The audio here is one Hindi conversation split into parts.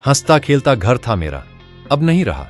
हंसता खेलता घर था मेरा, अब नहीं रहा।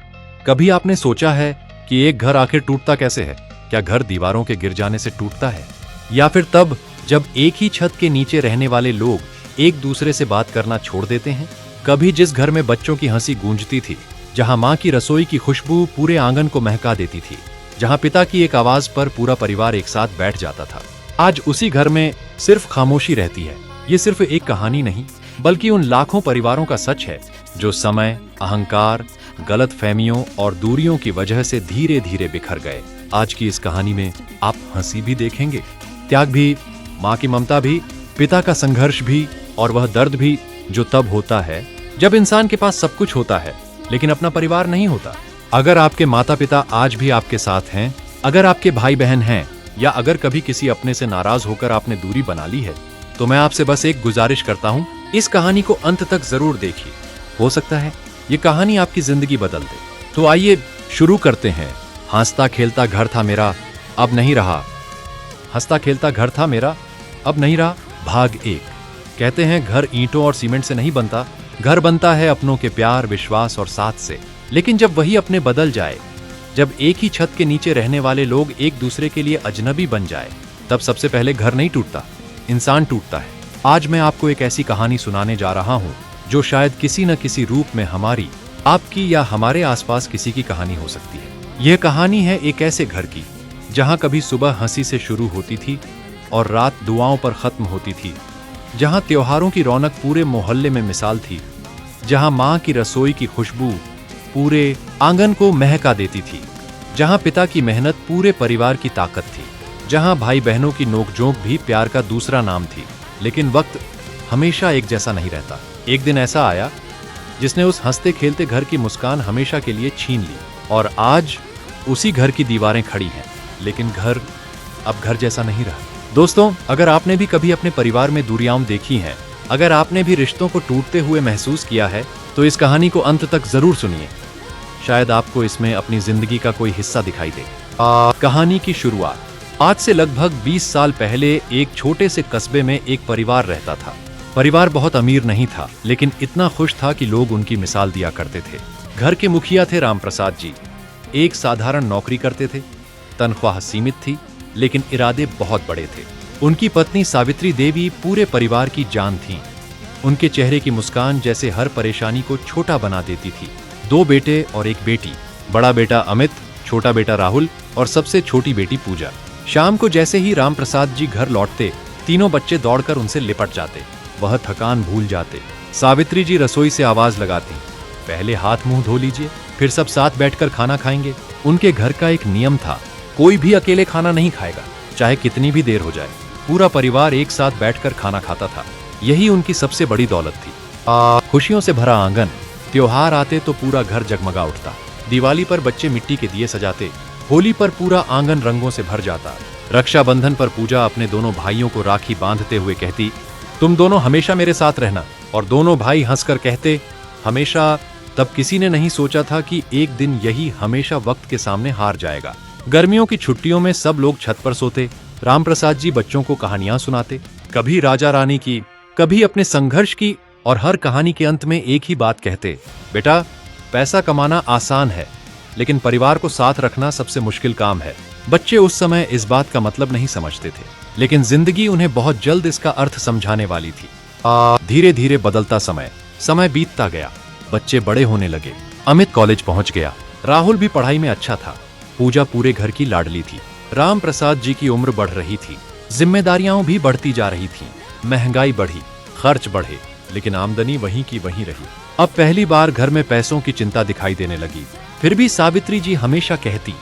कभी आपने सोचा है कि एक घर आखिर टूटता कैसे है? क्या घर दीवारों के गिर जाने से टूटता है, या फिर तब जब एक ही छत के नीचे रहने वाले लोग एक दूसरे से बात करना छोड़ देते हैं? कभी जिस घर में बच्चों की हंसी गूंजती थी, जहां मां की रसोई की खुशबू पूरे आंगन को महका देती थी, जहां पिता की एक आवाज पर पूरा परिवार एक साथ बैठ जाता था, आज उसी घर में सिर्फ खामोशी रहती है। ये सिर्फ एक कहानी नहीं, बल्कि उन लाखों परिवारों का सच है जो समय, अहंकार, गलतफहमियों और दूरियों की वजह से धीरे धीरे बिखर गए। आज की इस कहानी में आप हंसी भी देखेंगे, त्याग भी, माँ की ममता भी, पिता का संघर्ष भी, और वह दर्द भी जो तब होता है जब इंसान के पास सब कुछ होता है लेकिन अपना परिवार नहीं होता। अगर आपके माता पिता आज भी आपके साथ हैं, अगर आपके भाई बहन हैं, या अगर कभी किसी अपने से नाराज होकर आपने दूरी बना ली है, तो मैं आपसे बस एक गुजारिश करता हूँ, इस कहानी को अंत तक जरूर देखिए। हो सकता है ये कहानी आपकी जिंदगी बदल दे। तो आइए शुरू करते हैं। हंसता खेलता घर था मेरा, अब नहीं रहा। हंसता खेलता घर था मेरा, अब नहीं रहा, भाग 1। कहते हैं घर ईंटों और सीमेंट से नहीं बनता, घर बनता है अपनों के प्यार, विश्वास और साथ से। लेकिन जब वही अपने बदल जाए, जब एक ही छत के नीचे रहने वाले लोग एक दूसरे के लिए अजनबी बन जाए, तब सबसे पहले घर नहीं टूटता, इंसान टूटता है। आज मैं आपको एक ऐसी कहानी सुनाने जा रहा हूँ जो शायद किसी न किसी रूप में हमारी, आपकी या हमारे आसपास किसी की कहानी हो सकती है। यह कहानी है एक ऐसे घर की जहाँ कभी सुबह हंसी से शुरू होती थी और रात दुआओं पर खत्म होती थी, जहाँ त्योहारों की रौनक पूरे मोहल्ले में मिसाल थी, जहाँ माँ की रसोई की खुशबू पूरे आंगन को महका देती थी, जहाँ पिता की मेहनत पूरे परिवार की ताकत थी, जहाँ भाई बहनों की नोकझोंक भी प्यार का दूसरा नाम थी। लेकिन वक्त हमेशा एक जैसा नहीं रहता। एक दिन ऐसा आया जिसने उस हंसते खेलते घर की मुस्कान हमेशा के लिए छीन ली, और आज उसी घर की दीवारें खड़ी हैं, लेकिन घर अब घर जैसा नहीं रहा। दोस्तों, अगर आपने भी कभी अपने परिवार में दूरियां देखी हैं, अगर आपने भी रिश्तों को टूटते हुए महसूस किया है, तो इस कहानी को अंत तक जरूर सुनिए। शायद आपको इसमें अपनी जिंदगी का कोई हिस्सा दिखाई दे। कहानी की शुरुआत। आज से लगभग 20 साल पहले एक छोटे से कस्बे में एक परिवार रहता था। परिवार बहुत अमीर नहीं था, लेकिन इतना खुश था कि लोग उनकी मिसाल दिया करते थे। घर के मुखिया थे राम प्रसाद जी। एक साधारण नौकरी करते थे, तनख्वाह सीमित थी, लेकिन इरादे बहुत बड़े थे। उनकी पत्नी सावित्री देवी पूरे परिवार की जान थीं। उनके चेहरे की मुस्कान जैसे हर परेशानी को छोटा बना देती थी। 2 बेटे और एक बेटी, बड़ा बेटा अमित, छोटा बेटा राहुल और सबसे छोटी बेटी पूजा। शाम को जैसे ही राम प्रसाद जी घर लौटते, तीनों बच्चे दौड़कर उनसे लिपट जाते, वह थकान भूल जाते। सावित्री जी रसोई से आवाज लगाती, पहले हाथ मुंह धो लीजिए, फिर सब साथ बैठकर खाना खाएंगे। उनके घर का एक नियम था, कोई भी अकेले खाना नहीं खाएगा, चाहे कितनी भी देर हो जाए। पूरा परिवार एक साथ बैठकर खाना खाता था। यही उनकी सबसे बड़ी दौलत थी। खुशियों से भरा आंगन, त्योहार आते तो पूरा घर जगमगा उठता। दिवाली पर बच्चे मिट्टी के दिए सजाते, होली पर पूरा आंगन रंगों से भर जाता। रक्षाबंधन पर पूजा अपने दोनों भाइयों को राखी बांधते हुए कहती, तुम दोनों हमेशा मेरे साथ रहना, और दोनों भाई हंसकर कहते, हमेशा। तब किसी ने नहीं सोचा था कि एक दिन यही हमेशा वक्त के सामने हार जाएगा। गर्मियों की छुट्टियों में सब लोग छत पर सोते। राम प्रसाद जी बच्चों को कहानियां सुनाते, कभी राजा रानी की, कभी अपने संघर्ष की, और हर कहानी के अंत में एक ही बात कहते, बेटा, पैसा कमाना आसान है, लेकिन परिवार को साथ रखना सबसे मुश्किल काम है। बच्चे उस समय इस बात का मतलब नहीं समझते थे, लेकिन जिंदगी उन्हें बहुत जल्द इसका अर्थ समझाने वाली थी। धीरे धीरे बदलता समय बीतता गया। बच्चे बड़े होने लगे। अमित कॉलेज पहुंच गया, राहुल भी पढ़ाई में अच्छा था, पूजा पूरे घर की लाडली थी। राम प्रसाद जी की उम्र बढ़ रही थी, जिम्मेदारियां भी बढ़ती जा रही थीं। महंगाई बढ़ी, खर्च बढ़े, लेकिन आमदनी वहीं की वहीं रही। अब पहली बार घर में पैसों की चिंता दिखाई देने लगी। फिर भी सावित्री जी हमेशा कहती,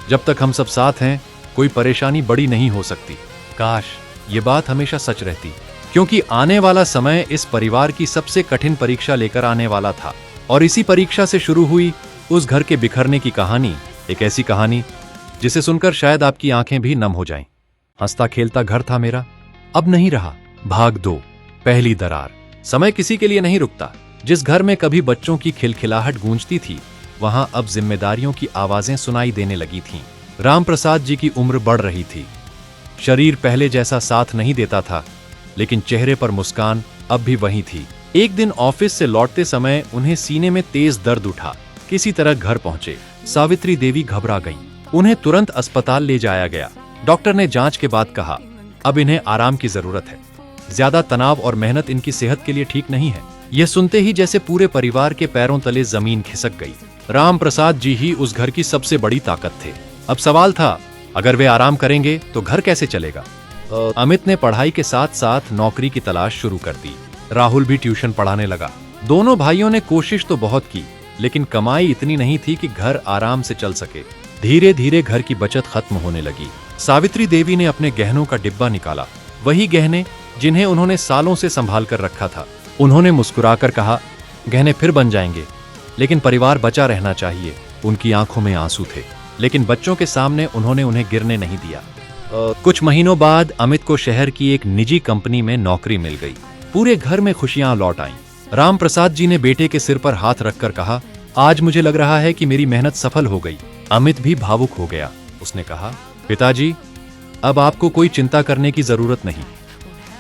जब तक हम सब साथ हैं, कोई परेशानी बड़ी नहीं हो सकती। काश ये बात हमेशा सच रहती, क्योंकि आने वाला समय इस परिवार की सबसे कठिन परीक्षा लेकर आने वाला था। और इसी परीक्षा से शुरू हुई उस घर के बिखरने की कहानी। एक ऐसी कहानी जिसे सुनकर शायद आपकी आंखें भी नम हो जाएं। हंसता खेलता घर था मेरा, अब नहीं रहा, भाग 2, पहली दरार। समय किसी के लिए नहीं रुकता। जिस घर में कभी बच्चों की खिलखिलाहट गूंजती थी, वहां अब जिम्मेदारियों की आवाजें सुनाई देने लगी थीं। राम प्रसाद जी की उम्र बढ़ रही थी। शरीर पहले जैसा साथ नहीं देता था, लेकिन चेहरे पर मुस्कान अब भी वही थी। एक दिन ऑफिस से लौटते समय उन्हें सीने में तेज दर्द उठा। किसी तरह घर पहुंचे। सावित्री देवी घबरा गईं। उन्हें तुरंत अस्पताल ले जाया गया। डॉक्टर ने जांच के बाद कहा, अब इन्हें आराम की जरूरत है। ज्यादा तनाव और मेहनत इनकी सेहत के लिए ठीक नहीं है। यह सुनते ही जैसे पूरे परिवार के पैरों तले जमीन खिसक गई। राम प्रसाद जी ही उस घर की सबसे बड़ी ताकत थे। अब सवाल था, अगर वे आराम करेंगे तो घर कैसे चलेगा। अमित ने पढ़ाई के साथ साथ नौकरी की तलाश शुरू कर दी। राहुल भी ट्यूशन पढ़ाने लगा। दोनों भाइयों ने कोशिश तो बहुत की, लेकिन कमाई इतनी नहीं थी कि घर आराम से चल सके। धीरे धीरे घर की बचत खत्म होने लगी। सावित्री देवी ने अपने गहनों का डिब्बा निकाला, वही गहने जिन्हें उन्होंने सालों से संभाल कर रखा था। उन्होंने मुस्कुराकर कहा, गहने फिर बन जाएंगे, लेकिन परिवार बचा रहना चाहिए। उनकी आंखों में आंसू थे, लेकिन बच्चों के सामने उन्होंने उन्हें गिरने नहीं दिया। कुछ महीनों बाद अमित को शहर की एक निजी कंपनी में नौकरी मिल गई। पूरे घर में खुशियां लौट आईं। राम प्रसाद जी ने बेटे के सिर पर हाथ रखकर कहा, आज मुझे लग रहा है कि मेरी मेहनत सफल हो गई। अमित भी भावुक हो गया। उसने कहा, पिताजी, अब आपको कोई चिंता करने की जरूरत नहीं।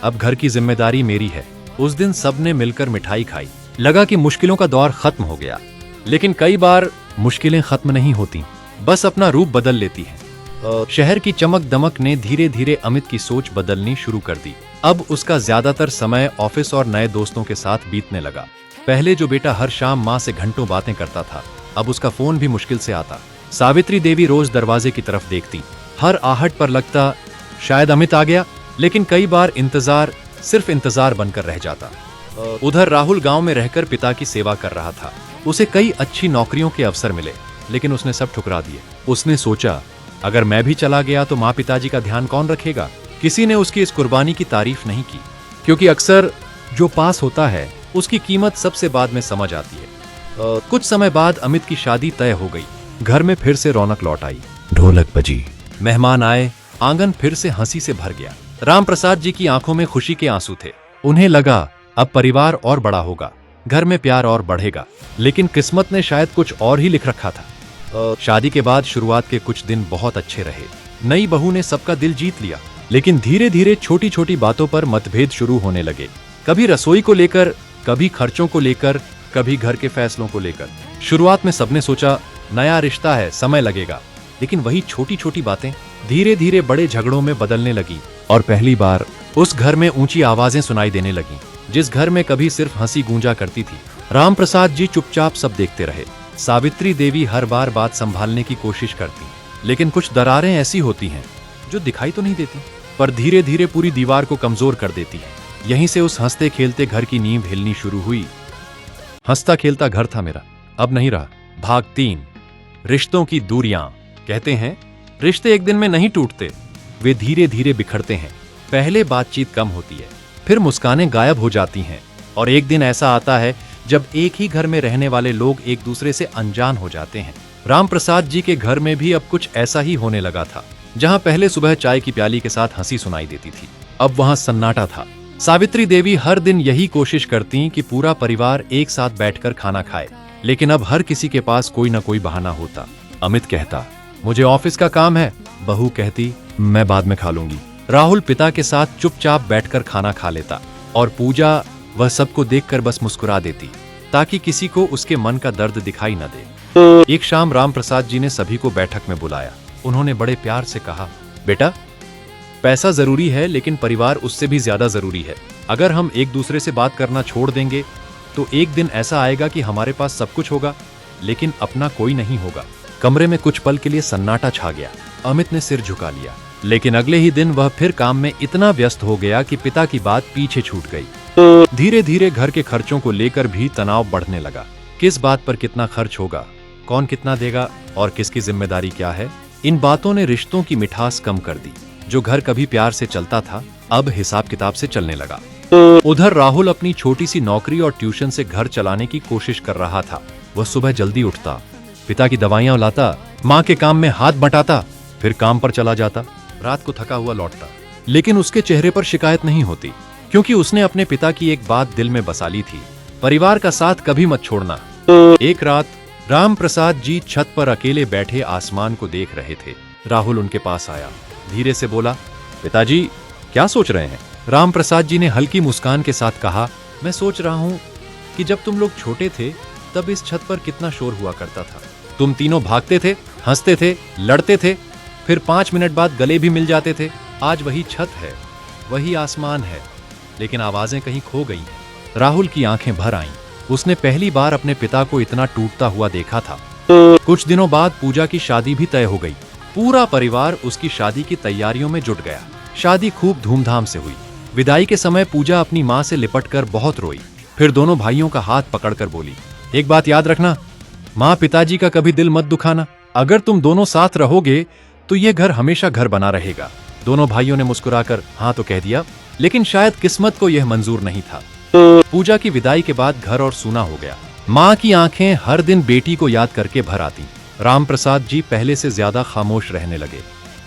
अब घर की जिम्मेदारी मेरी है। उस दिन सबने मिलकर मिठाई खाई। लगा कि मुश्किलों का दौर खत्म हो गया, लेकिन कई बार मुश्किलें खत्म नहीं होती, बस अपना रूप बदल लेती हैं। शहर की चमक दमक ने धीरे धीरे अमित की सोच बदलनी शुरू कर दी। अब उसका ज्यादातर समय ऑफिस और नए दोस्तों के साथ बीतने लगा। पहले जो बेटा हर शाम माँ से घंटों बातें करता था, अब उसका फोन भी मुश्किल से आता। सावित्री देवी रोज दरवाजे की तरफ देखती। हर आहट पर लगता शायद अमित आ गया, लेकिन कई बार इंतजार सिर्फ इंतजार बनकर रह जाता। उधर राहुल गांव में रहकर पिता की सेवा कर रहा था। उसे कई अच्छी नौकरियों के अवसर मिले, लेकिन उसने सब ठुकरा दिए। उसने सोचा, अगर मैं भी चला गया तो माँ पिताजी का ध्यान कौन रखेगा। किसी ने उसकी इस कुर्बानी की तारीफ नहीं की, क्योंकि अक्सर जो पास होता है उसकी कीमत सबसे बाद में समझ आती है। कुछ समय बाद अमित की शादी तय हो गई। घर में फिर से रौनक लौट आई। ढोलक बजी, मेहमान आए, आंगन फिर से हंसी से भर गया। राम प्रसाद जी की आंखों में खुशी के आंसू थे। उन्हें लगा अब परिवार और बड़ा होगा, घर में प्यार और बढ़ेगा। लेकिन किस्मत ने शायद कुछ और ही लिख रखा था। शादी के बाद शुरुआत के कुछ दिन बहुत अच्छे रहे। नई बहू ने सबका दिल जीत लिया, लेकिन धीरे धीरे छोटी छोटी बातों पर मतभेद शुरू होने लगे। कभी रसोई को लेकर, कभी खर्चों को लेकर, कभी घर के फैसलों को लेकर। शुरुआत में सबने सोचा नया रिश्ता है, समय लगेगा, लेकिन वही छोटी छोटी बातें धीरे धीरे बड़े झगड़ों में बदलने लगी। और पहली बार उस घर में ऊंची आवाजें सुनाई देने लगीं, जिस घर में कभी सिर्फ हंसी गूंजा करती थी। राम प्रसाद जी चुपचाप सब देखते रहे। सावित्री देवी हर बार बात संभालने की कोशिश करती, लेकिन कुछ दरारें ऐसी होती हैं जो दिखाई तो नहीं देती, पर धीरे धीरे पूरी दीवार को कमजोर कर देती है। यहीं से उस हंसते खेलते घर की नींव हिलनी शुरू हुई। हंसता खेलता घर था मेरा, अब नहीं रहा। भाग 3, रिश्तों की दूरियां। कहते हैं रिश्ते एक दिन में नहीं टूटते, वे धीरे धीरे बिखरते हैं। पहले बातचीत कम होती है, फिर मुस्कानें गायब हो जाती हैं, और एक दिन ऐसा आता है जब एक ही घर में रहने वाले लोग एक दूसरे से अनजान हो जाते हैं। राम प्रसाद जी के घर में भी अब कुछ ऐसा ही होने लगा था। जहां पहले सुबह चाय की प्याली के साथ हंसी सुनाई देती थी, अब वहां सन्नाटा था। सावित्री देवी हर दिन यही कोशिश करती कि पूरा परिवार एक साथ बैठकर खाना खाए, लेकिन अब हर किसी के पास कोई ना कोई बहाना होता। अमित कहता, मुझे ऑफिस का काम है। बहू कहती, मैं बाद में खा लूंगी। राहुल पिता के साथ चुपचाप बैठकर खाना खा लेता, और पूजा वह सबको देखकर बस मुस्कुरा देती, ताकि किसी को उसके मन का दर्द दिखाई न दे। एक शाम राम प्रसाद जी ने सभी को बैठक में बुलाया। उन्होंने बड़े प्यार से कहा, बेटा, पैसा जरूरी है, लेकिन परिवार उससे भी ज्यादा जरूरी है। अगर हम एक दूसरे से बात करना छोड़ देंगे तो एक दिन ऐसा आएगा कि हमारे पास सब कुछ होगा, लेकिन अपना कोई नहीं होगा। कमरे में कुछ पल के लिए सन्नाटा छा गया। अमित ने सिर झुका लिया, लेकिन अगले ही दिन वह फिर काम में इतना व्यस्त हो गया कि पिता की बात पीछे छूट गई। धीरे धीरे घर के खर्चों को लेकर भी तनाव बढ़ने लगा। किस बात पर कितना खर्च होगा, कौन कितना देगा, और किसकी जिम्मेदारी क्या है, इन बातों ने रिश्तों की मिठास कम कर दी। जो घर कभी प्यार से चलता था, अब हिसाब किताब से चलने लगा। उधर राहुल अपनी छोटी सी नौकरी और ट्यूशन से घर चलाने की कोशिश कर रहा था। वह सुबह जल्दी उठता, पिता की दवाइयां लाता, माँ के काम में हाथ बटाता, फिर काम पर चला जाता। रात को थका हुआ लौटता, लेकिन उसके चेहरे पर शिकायत नहीं होती, क्योंकि उसने अपने पिता की एक बात दिल में बसा ली थी, परिवार का साथ कभी मत छोड़ना। एक रात राम प्रसाद जी छत पर अकेले बैठे आसमान को देख रहे थे। राहुल उनके पास आया, धीरे से बोला, पिताजी क्या सोच रहे हैं? राम प्रसाद जी ने हल्की मुस्कान के साथ कहा, मैं सोच रहा हूँ कि जब तुम लोग छोटे थे तब इस छत पर कितना शोर हुआ करता था। तुम तीनों भागते थे, हंसते थे, लड़ते थे, फिर 5 मिनट बाद गले भी मिल जाते थे। आज वही छत है, वही आसमान है, लेकिन आवाजें कहीं खो गई। राहुल की आंखें भर आईं। उसने पहली बार अपने पिता को इतना टूटता हुआ देखा था। कुछ दिनों बाद पूजा की शादी भी तय हो गई। पूरा परिवार उसकी शादी की तैयारियों में जुट गया। शादी खूब धूमधाम से हुई। विदाई के समय पूजा अपनी माँ से लिपटकर बहुत रोई। फिर दोनों भाइयों का हाथ पकड़कर बोली, एक बात याद रखना, माँ पिताजी का कभी दिल मत दुखाना। अगर तुम दोनों साथ रहोगे तो यह घर हमेशा घर बना रहेगा। दोनों भाइयों ने मुस्कुराकर हाँ तो कह दिया, लेकिन शायद किस्मत को यह मंजूर नहीं था। पूजा की विदाई के बाद घर और सूना हो गया। माँ की आंखें हर दिन बेटी को याद करके भर आती। रामप्रसाद जी पहले से ज्यादा खामोश रहने लगे।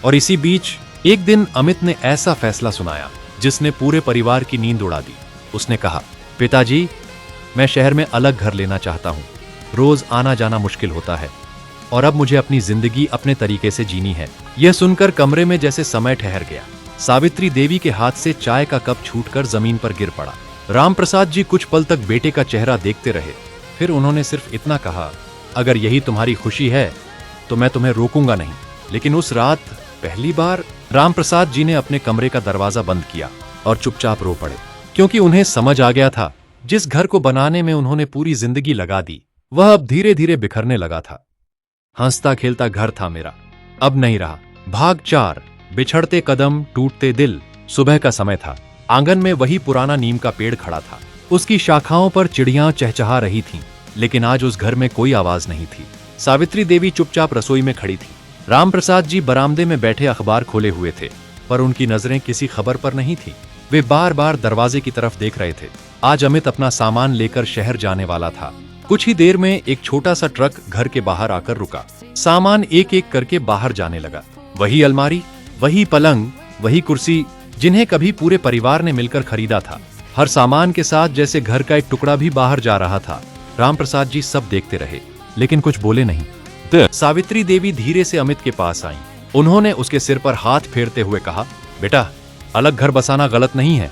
और इसी बीच एक दिन अमित ने ऐसा फैसला सुनाया जिसने पूरे परिवार की नींद उड़ा दी। उसने कहा, पिताजी, मैं शहर में अलग घर लेना चाहता हूँ। रोज आना जाना मुश्किल होता है और अब मुझे अपनी जिंदगी अपने तरीके से जीनी है। यह सुनकर कमरे में जैसे समय ठहर गया। सावित्री देवी के हाथ से चाय का कप छूटकर जमीन पर गिर पड़ा। रामप्रसाद जी कुछ पल तक बेटे का चेहरा देखते रहे। फिर उन्होंने सिर्फ इतना कहा, अगर यही तुम्हारी खुशी है तो मैं तुम्हें रोकूंगा नहीं। लेकिन उस रात पहली बार रामप्रसाद जी ने अपने कमरे का दरवाजा बंद किया और चुपचाप रो पड़े, क्योंकि उन्हें समझ आ गया था जिस घर को बनाने में उन्होंने पूरी जिंदगी लगा दी वह अब धीरे धीरे बिखरने लगा था। हंसता खेलता घर था मेरा, अब नहीं रहा। भाग 4, बिछड़ते कदम टूटते दिल। सुबह का समय था। आंगन में वही पुराना नीम का पेड़ खड़ा था। उसकी शाखाओं पर चिड़ियां चहचहा रही थीं, लेकिन आज उस घर में कोई आवाज नहीं थी। सावित्री देवी चुपचाप रसोई में खड़ी थी। रामप्रसाद जी बरामदे में बैठे अखबार खोले हुए थे, पर उनकी नजरें किसी खबर पर नहीं थी। वे बार बार दरवाजे की तरफ देख रहे थे। आज अमित अपना सामान लेकर शहर जाने वाला था। कुछ ही देर में एक छोटा सा ट्रक घर के बाहर आकर रुका। सामान एक एक करके बाहर जाने लगा। वही अलमारी, वही पलंग, वही कुर्सी जिन्हें कभी पूरे परिवार ने मिलकर खरीदा था। हर सामान के साथ जैसे घर का एक टुकड़ा भी बाहर जा रहा था। रामप्रसाद जी सब देखते रहे, लेकिन कुछ बोले नहीं। सावित्री देवी धीरे से अमित के पास आईं। उन्होंने उसके सिर पर हाथ फेरते हुए कहा, बेटा, अलग घर बसाना गलत नहीं है,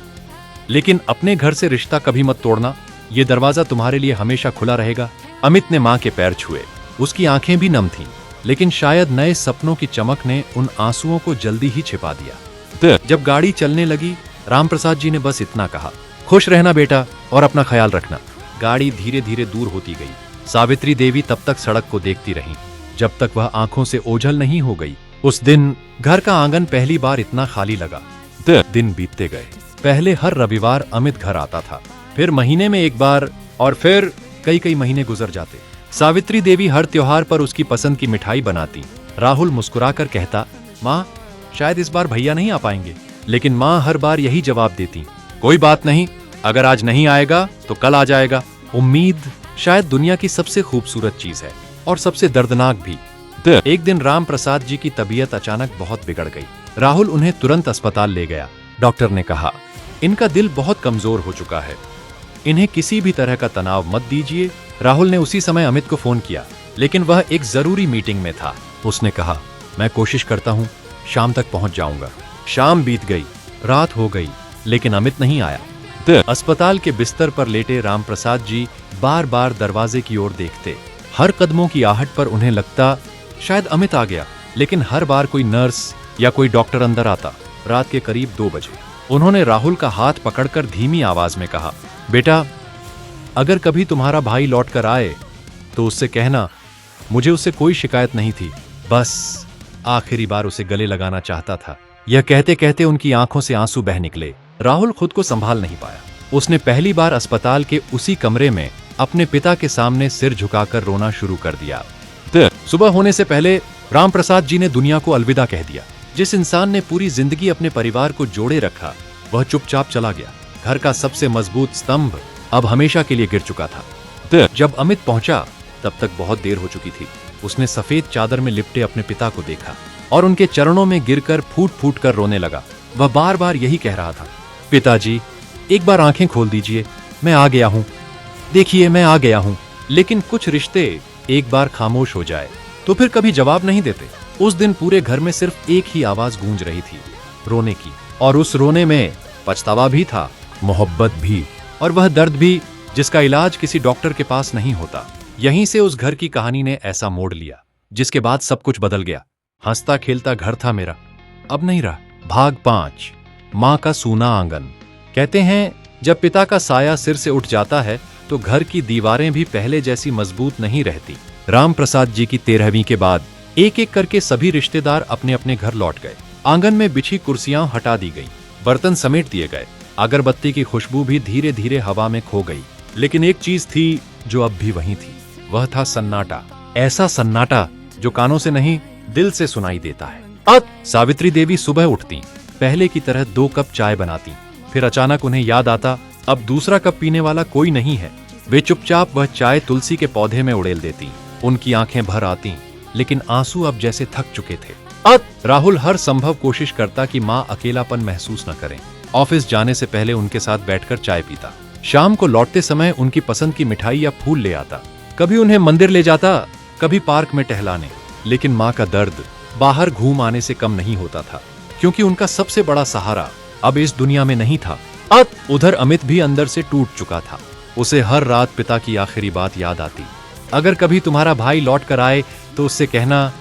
लेकिन अपने घर से रिश्ता कभी मत तोड़ना। ये दरवाजा तुम्हारे लिए हमेशा खुला रहेगा। अमित ने मां के पैर छुए। उसकी आंखें भी नम थीं, लेकिन शायद नए सपनों की चमक ने उन आंसुओं को जल्दी ही छिपा दिया। जब गाड़ी चलने लगी, रामप्रसाद जी ने बस इतना कहा, खुश रहना बेटा और अपना ख्याल रखना। गाड़ी धीरे धीरे दूर होती गई। सावित्री देवी तब तक सड़क को देखती रहीं, जब तक वह आंखों से ओझल नहीं हो गई। उस दिन घर का आंगन पहली बार इतना खाली लगा। दिन बीतते गए। पहले हर रविवार अमित घर आता था, फिर महीने में एक बार, और फिर कई कई महीने गुजर जाते। सावित्री देवी हर त्योहार पर उसकी पसंद की मिठाई बनाती। राहुल मुस्कुराकर कहता, माँ, शायद इस बार भैया नहीं आ पाएंगे। लेकिन माँ हर बार यही जवाब देती, कोई बात नहीं, अगर आज नहीं आएगा तो कल आ जाएगा। उम्मीद शायद दुनिया की सबसे खूबसूरत चीज है और सबसे दर्दनाक भी। एक दिन रामप्रसाद जी की तबीयत अचानक बहुत बिगड़ गई। राहुल उन्हें तुरंत अस्पताल ले गया। डॉक्टर ने कहा, इनका दिल बहुत कमजोर हो चुका है, इन्हें किसी भी तरह का तनाव मत दीजिए। राहुल ने उसी समय अमित को फोन किया, लेकिन वह एक जरूरी मीटिंग में था। उसने कहा, मैं कोशिश करता हूँ, शाम तक पहुंच जाऊंगा। शाम बीत गई, रात हो गई, लेकिन अमित नहीं आया। अस्पताल के बिस्तर पर लेटे रामप्रसाद जी बार बार दरवाजे की ओर देखते। हर कदमों की आहट पर उन्हें लगता शायद अमित आ गया, लेकिन हर बार कोई नर्स या कोई डॉक्टर अंदर आता। रात के करीब 2 बजे उन्होंने राहुल का हाथ पकड़कर धीमी आवाज में कहा, बेटा, अगर कभी तुम्हारा भाई लौट कर आए तो उससे कहना मुझे उससे कोई शिकायत नहीं थी, बस आखिरी बार उसे गले लगाना चाहता था। यह कहते कहते उनकी आंखों से आंसू बह निकले। राहुल खुद को संभाल नहीं पाया। उसने पहली बार अस्पताल के उसी कमरे में अपने पिता के सामने सिर झुकाकर रोना शुरू कर दिया। सुबह होने से पहले रामप्रसाद जी ने दुनिया को अलविदा कह दिया। जिस इंसान ने पूरी जिंदगी अपने परिवार को जोड़े रखा, वह चुपचाप चला गया। घर का सबसे मजबूत स्तंभ अब हमेशा के लिए गिर चुका था। जब अमित पहुंचा, तब तक बहुत देर हो चुकी थी। उसने सफेद चादर में लिपटे अपने पिता को देखा और उनके चरणों में गिरकर फूट फूट कर रोने लगा। वह बार बार यही कह रहा था, पिताजी, एक बार आंखें खोल दीजिए, मैं आ गया हूं, देखिए मैं आ गया हूं। लेकिन कुछ रिश्ते एक बार खामोश हो जाए तो फिर कभी जवाब नहीं देते। उस दिन पूरे घर में सिर्फ एक ही आवाज गूंज रही थी, रोने की। और उस रोने में पछतावा भी था, मोहब्बत भी, और वह दर्द भी जिसका इलाज किसी डॉक्टर के पास नहीं होता। यहीं से उस घर की कहानी ने ऐसा मोड़ लिया जिसके बाद सब कुछ बदल गया। हंसता खेलता घर था मेरा, अब नहीं रहा। भाग 5, माँ का सूना आंगन। कहते हैं जब पिता का साया सिर से उठ जाता है तो घर की दीवारें भी पहले जैसी मजबूत नहीं रहती। राम प्रसाद जी की 13वीं के बाद एक एक करके सभी रिश्तेदार अपने अपने घर लौट गए। आंगन में बिछी कुर्सियां हटा दी गई, बर्तन समेट दिए गए, अगरबत्ती की खुशबू भी धीरे धीरे हवा में खो गई। लेकिन एक चीज थी जो अब भी वहीं थी, वह था सन्नाटा। ऐसा सन्नाटा जो कानों से नहीं दिल से सुनाई देता है। सावित्री देवी सुबह उठती, पहले की तरह 2 कप चाय बनाती, फिर अचानक उन्हें याद आता अब दूसरा कप पीने वाला कोई नहीं है। वे चुपचाप वह चाय तुलसी के पौधे में उड़ेल देती। उनकी आंखें भर आती, लेकिन आंसू अब जैसे थक चुके थे। राहुल हर संभव कोशिश करता कि माँ अकेलापन महसूस न करें। ऑफिस जाने से पहले उनके साथ बैठकर चाय पीता, शाम को लौटते समय उनकी पसंद की मिठाई या फूल ले आता, कभी उन्हें मंदिर ले जाता, कभी पार्क में टहलाने। लेकिन माँ का दर्द बाहर घूम आने से कम नहीं होता था, क्योंकि उनका सबसे बड़ा सहारा अब इस दुनिया में नहीं था। उधर अमित भी अंदर से टूट चुका था। उसे हर रात पिता की आखिरी बात याद आती, अगर कभी तुम्हारा भाई लौट कर आए तो उससे कहना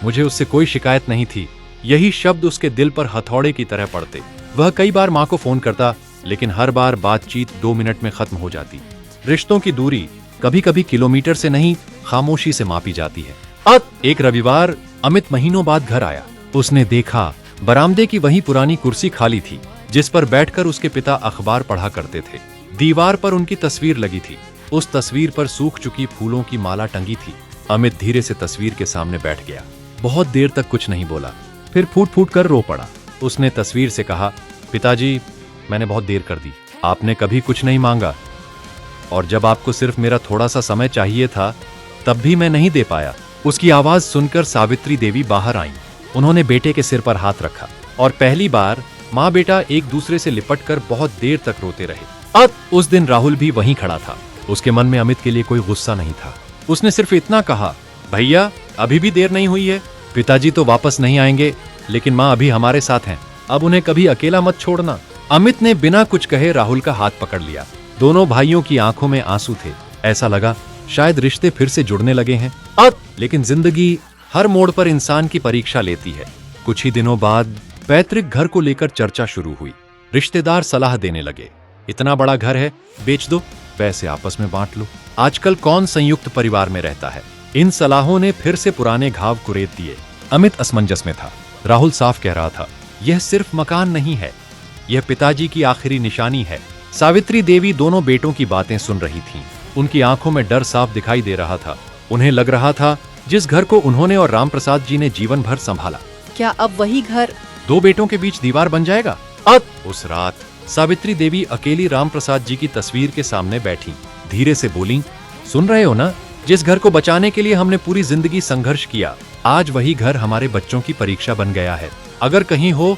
मुझे उससे कोई शिकायत नहीं थी। यही शब्द उसके दिल पर हथौड़े की तरह पड़ते। वह कई बार माँ को फोन करता, लेकिन हर बार बातचीत 2 मिनट में खत्म हो जाती। रिश्तों की दूरी कभी कभी किलोमीटर से नहीं, खामोशी से मापी जाती है। एक रविवार अमित महीनों बाद घर आया। उसने देखा बरामदे की वही पुरानी कुर्सी खाली थी, जिस पर बैठकर उसके पिता अखबार पढ़ा करते थे। दीवार पर उनकी तस्वीर लगी थी, उस तस्वीर पर सूख चुकी फूलों की माला टंगी थी। अमित धीरे से तस्वीर के सामने बैठ गया। बहुत देर तक कुछ नहीं बोला, फिर फूट फूट कर रो पड़ा। उसने तस्वीर से कहा, पिताजी मैंने बहुत देर कर दी, आपने कभी कुछ नहीं मांगा, और जब आपको सिर्फ मेरा थोड़ा सा समय चाहिए था तब भी मैं नहीं दे पाया। उसकी आवाज सुनकर सावित्री देवी बाहर आईं। उन्होंने बेटे के सिर पर हाथ रखा और पहली बार माँ बेटा एक दूसरे से लिपटकर बहुत देर तक रोते रहे। उस दिन राहुल भी वहीं खड़ा था। उसके मन में अमित के लिए कोई गुस्सा नहीं था। उसने सिर्फ इतना कहा, भैया अभी भी देर नहीं हुई है, पिताजी तो वापस नहीं आएंगे, लेकिन माँ अभी हमारे साथ हैं, अब उन्हें कभी अकेला मत छोड़ना। अमित ने बिना कुछ कहे राहुल का हाथ पकड़ लिया। दोनों भाइयों की आंखों में आंसू थे। ऐसा लगा शायद रिश्ते फिर से जुड़ने लगे हैं। लेकिन जिंदगी हर मोड़ पर इंसान की परीक्षा लेती है। कुछ ही दिनों बाद पैतृक घर को लेकर चर्चा शुरू हुई। रिश्तेदार सलाह देने लगे, इतना बड़ा घर है, बेच दो, पैसे आपस में बांट लो। आजकल कौन संयुक्त परिवार में रहता है। इन सलाहों ने फिर से पुराने घाव कुरेद दिए। अमित असमंजस में था। राहुल साफ कह रहा था, यह सिर्फ मकान नहीं है, यह पिताजी की आखिरी निशानी है। सावित्री देवी दोनों बेटों की बातें सुन रही थीं। उनकी आंखों में डर साफ दिखाई दे रहा था। उन्हें लग रहा था जिस घर को उन्होंने और राम प्रसाद जी ने जीवन भर संभाला, क्या अब वही घर 2 बेटों के बीच दीवार बन जाएगा। उस रात सावित्री देवी अकेली राम प्रसाद जी की तस्वीर के सामने बैठी, धीरे से बोली, सुन रहे हो ना, जिस घर को बचाने के लिए हमने पूरी जिंदगी संघर्ष किया, आज वही घर हमारे बच्चों की परीक्षा बन गया है। अगर कहीं हो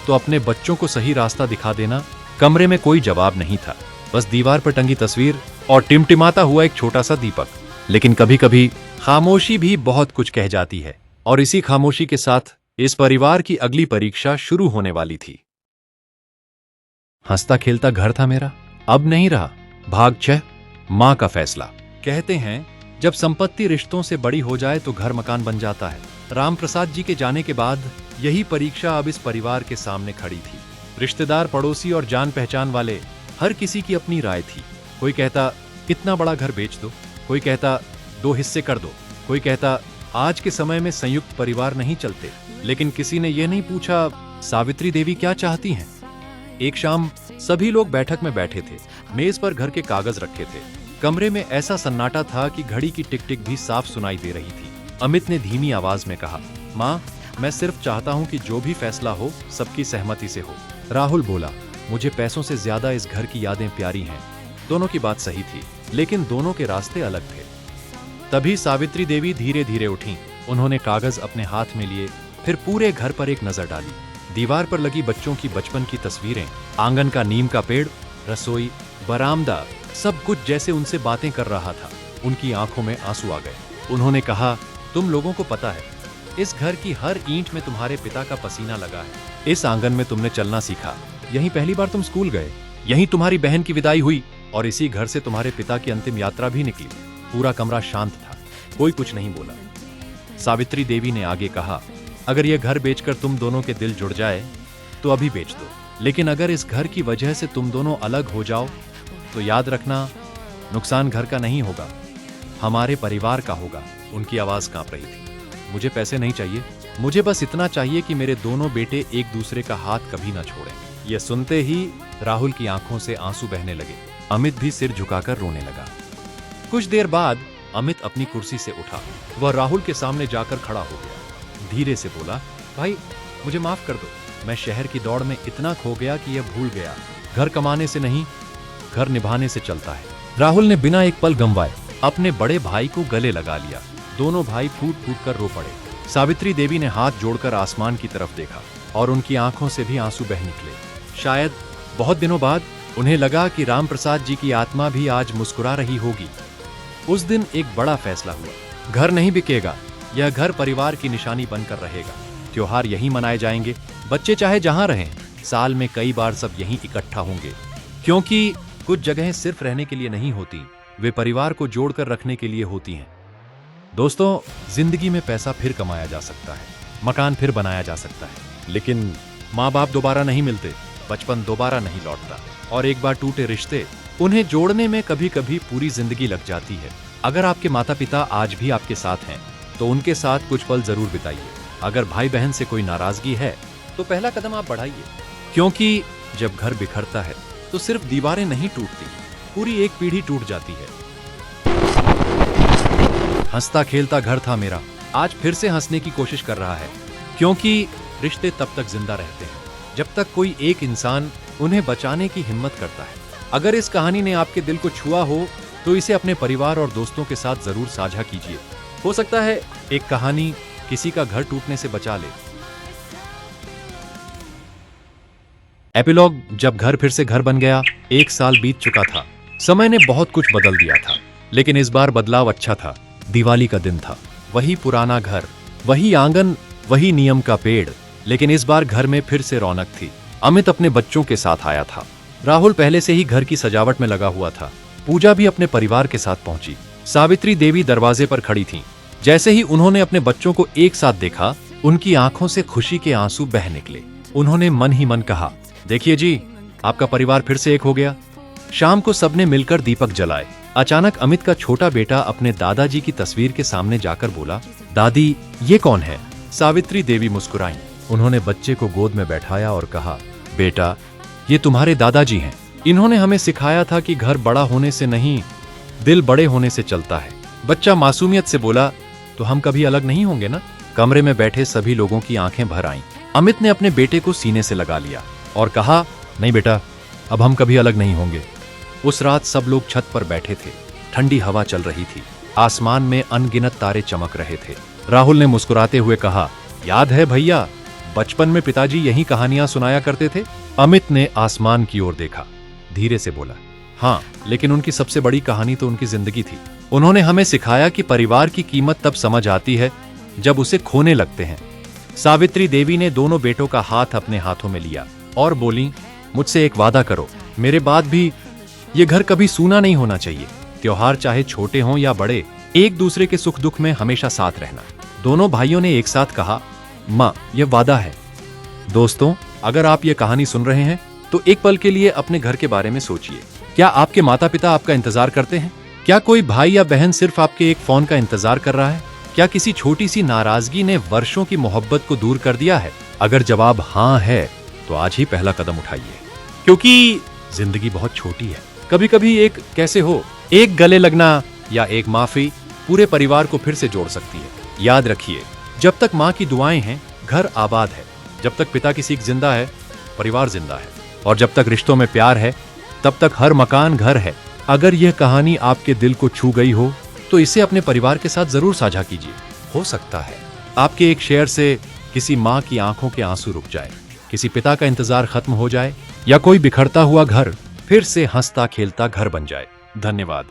तो अपने बच्चों को सही रास्ता दिखा देना। कमरे में कोई जवाब नहीं था, बस दीवार पर टंगी तस्वीर और टिमटिमाता हुआ एक छोटा सा दीपक। लेकिन कभी कभी खामोशी भी बहुत कुछ कह जाती है, और इसी खामोशी के साथ इस परिवार की अगली परीक्षा शुरू होने वाली थी। हंसता खेलता घर था मेरा, अब नहीं रहा। भाग 6, माँ का फैसला। कहते हैं जब संपत्ति रिश्तों से बड़ी हो जाए तो घर मकान बन जाता है। राम प्रसाद जी के जाने के बाद यही परीक्षा अब इस परिवार के सामने खड़ी थी। रिश्तेदार, पड़ोसी और जान पहचान वाले, हर किसी की अपनी राय थी। कोई कहता इतना बड़ा घर बेच दो, कोई कहता 2 हिस्से कर दो, कोई कहता आज के समय में संयुक्त परिवार नहीं चलते। लेकिन किसी ने यह नहीं पूछा सावित्री देवी क्या चाहती हैं। एक शाम सभी लोग बैठक में बैठे थे। मेज पर घर के कागज रखे थे। कमरे में ऐसा सन्नाटा था कि घड़ी की टिक टिक भी साफ सुनाई दे रही थी। अमित ने धीमी आवाज में कहा, माँ मैं सिर्फ चाहता हूँ कि जो भी फैसला हो सबकी सहमति से हो। राहुल बोला, मुझे पैसों से ज्यादा इस घर की यादें प्यारी हैं। दोनों की बात सही थी, लेकिन दोनों के रास्ते अलग थे। तभी सावित्री देवी धीरे धीरे उठी। उन्होंने कागज अपने हाथ में लिए, फिर पूरे घर पर एक नजर डाली। दीवार पर लगी बच्चों की बचपन की तस्वीरें, आंगन का नीम का पेड़, रसोई, बरामदा, सब कुछ जैसे उनसे बातें कर रहा था। उनकी आंखों में आंसू आ गए। उन्होंने कहा, तुम लोगों को पता है, इस घर की हर ईंट में तुम्हारे पिता का पसीना लगा है। इस आंगन में तुमने चलना सीखा, यहीं पहली बार तुम स्कूल गए, यहीं तुम्हारी बहन की विदाई हुई, और इसी घर से तुम्हारे पिता की अंतिम यात्रा भी निकली। पूरा कमरा शांत था, कोई कुछ नहीं बोला। सावित्री देवी ने आगे कहा, अगर यह घर बेचकर तुम दोनों के दिल जुड़ जाए तो अभी बेच दो, लेकिन अगर इस घर की वजह से तुम दोनों अलग हो जाओ तो याद रखना, नुकसान घर का नहीं होगा, हमारे परिवार का होगा। उनकी आवाज कांप रही थी। मुझे पैसे नहीं चाहिए, मुझे बस इतना चाहिए कि मेरे दोनों बेटे एक दूसरे का हाथ कभी ना छोड़ें। यह सुनते ही राहुल की आंखों से आंसू बहने लगे। अमित भी सिर झुकाकर रोने लगा। कुछ देर बाद अमित अपनी कुर्सी से उठा। वह राहुल के सामने जाकर खड़ा हो गया। धीरे से बोला, भाई मुझे माफ कर दो, मैं शहर की दौड़ में इतना खो गया कि यह भूल गया, घर कमाने से नहीं, घर निभाने से चलता है। राहुल ने बिना एक पल गंवाए अपने बड़े भाई को गले लगा लिया। दोनों भाई फूट फूट कर रो पड़े। सावित्री देवी ने हाथ जोड़कर आसमान की तरफ देखा और उनकी आंखों से भी आंसू बह निकले। शायद बहुत दिनों बाद उन्हें लगा कि राम प्रसाद जी की आत्मा भी आज मुस्कुरा रही होगी। उस दिन एक बड़ा फैसला हुआ। घर नहीं बिकेगा, यह घर परिवार की निशानी बनकर रहेगा। त्योहार यहीं मनाए जाएंगे, बच्चे चाहे जहां रहें, साल में कई बार सब यहीं इकट्ठा होंगे, क्योंकि कुछ जगहें सिर्फ रहने के लिए नहीं होती, वे परिवार को जोड़कर रखने के लिए होती हैं। दोस्तों, जिंदगी में पैसा फिर कमाया जा सकता है, मकान फिर बनाया जा सकता है, लेकिन माँ बाप दोबारा नहीं मिलते, बचपन दोबारा नहीं लौटता, और एक बार टूटे रिश्ते, उन्हें जोड़ने में कभी कभी पूरी जिंदगी लग जाती है। अगर आपके माता पिता आज भी आपके साथ हैं तो उनके साथ कुछ पल जरूर बिताइए। अगर भाई बहन से कोई नाराजगी है तो पहला कदम आप बढ़ाइए, क्योंकि जब घर बिखरता है तो सिर्फ दीवारें नहीं टूटती, पूरी एक पीढ़ी टूट जाती है। हंसता खेलता घर था मेरा, आज फिर से हंसने की कोशिश कर रहा है, क्योंकि रिश्ते तब तक जिंदा रहते हैं जब तक कोई एक इंसान उन्हें बचाने की हिम्मत करता है। अगर इस कहानी ने आपके दिल को छुआ हो तो इसे अपने परिवार और दोस्तों के साथ जरूर साझा कीजिए। हो सकता है एक कहानी किसी का घर टूटने से बचा ले। एपिलॉग। जब घर फिर से घर बन गया, 1 साल बीत चुका था। समय ने बहुत कुछ बदल दिया था, लेकिन इस बार बदलाव अच्छा था। दिवाली का दिन था, वही पुराना घर, वही आंगन, वही नियम का पेड़, लेकिन इस बार घर में फिर से रौनक थी। अमित अपने बच्चों के साथ आया था। राहुल पहले से ही घर की सजावट में लगा हुआ था। पूजा भी अपने परिवार के साथ पहुंची। सावित्री देवी दरवाजे पर खड़ी थीं। जैसे ही उन्होंने अपने बच्चों को एक साथ देखा, उनकी आंखों से खुशी के आंसू बह निकले। उन्होंने मन ही मन कहा, देखिए जी, आपका परिवार फिर से एक हो गया। शाम को सबने मिलकर दीपक जलाए। अचानक अमित का छोटा बेटा अपने दादाजी की तस्वीर के सामने जाकर बोला, दादी ये कौन है? सावित्री देवी मुस्कुराईं। उन्होंने बच्चे को गोद में बैठाया और कहा, बेटा ये तुम्हारे दादाजी हैं। इन्होंने हमें सिखाया था कि घर बड़ा होने से नहीं, दिल बड़े होने से चलता है। बच्चा मासूमियत से बोला, तो हम कभी अलग नहीं होंगे ना? कमरे में बैठे सभी लोगों की आंखें भर आईं। अमित ने अपने बेटे को सीने से लगा लिया और कहा, नहीं बेटा, अब हम कभी अलग नहीं होंगे। उस रात सब लोग छत पर बैठे थे। ठंडी हवा चल रही थी। आसमान में अनगिनत तारे चमक रहे थे। राहुल ने मुस्कुराते हुए कहा, याद है भैया, बचपन में पिताजी यही कहानियां सुनाया करते थे? अमित ने आसमान की ओर देखा, धीरे से बोला, हाँ, लेकिन उनकी सबसे बड़ी कहानी तो उनकी जिंदगी थी। उन्होंने हमें सिखाया कि परिवार की कीमत तब समझ आती है जब उसे खोने लगते हैं। सावित्री देवी ने दोनों बेटों का हाथ अपने हाथों में लिया और बोली, मुझसे एक वादा करो, मेरे बाद भी ये घर कभी सूना नहीं होना चाहिए। त्योहार चाहे छोटे हों या बड़े, एक दूसरे के सुख दुख में हमेशा साथ रहना। दोनों भाइयों ने एक साथ कहा, माँ, यह वादा है। दोस्तों, अगर आप ये कहानी सुन रहे हैं तो एक पल के लिए अपने घर के बारे में सोचिए। क्या आपके माता पिता आपका इंतजार करते हैं? क्या कोई भाई या बहन सिर्फ आपके एक फोन का इंतजार कर रहा है? क्या किसी छोटी सी नाराजगी ने वर्षों की मोहब्बत को दूर कर दिया है? अगर जवाब हाँ है तो आज ही पहला कदम उठाइए, क्योंकि जिंदगी बहुत छोटी है। कभी कभी एक कैसे हो, एक गले लगना या एक माफी पूरे परिवार को फिर से जोड़ सकती है। याद रखिए, जब तक माँ की दुआएं हैं, घर आबाद है। जब तक पिता की सीख जिंदा है, परिवार जिंदा है। और जब तक रिश्तों में प्यार है, तब तक हर मकान घर है। अगर यह कहानी आपके दिल को छू गई हो तो इसे अपने परिवार के साथ जरूर साझा कीजिए। हो सकता है आपके एक शेयर से किसी माँ की आंखों के आंसू रुक जाए, किसी पिता का इंतजार खत्म हो जाए, या कोई बिखरता हुआ घर फिर से हंसता खेलता घर बन जाए। धन्यवाद।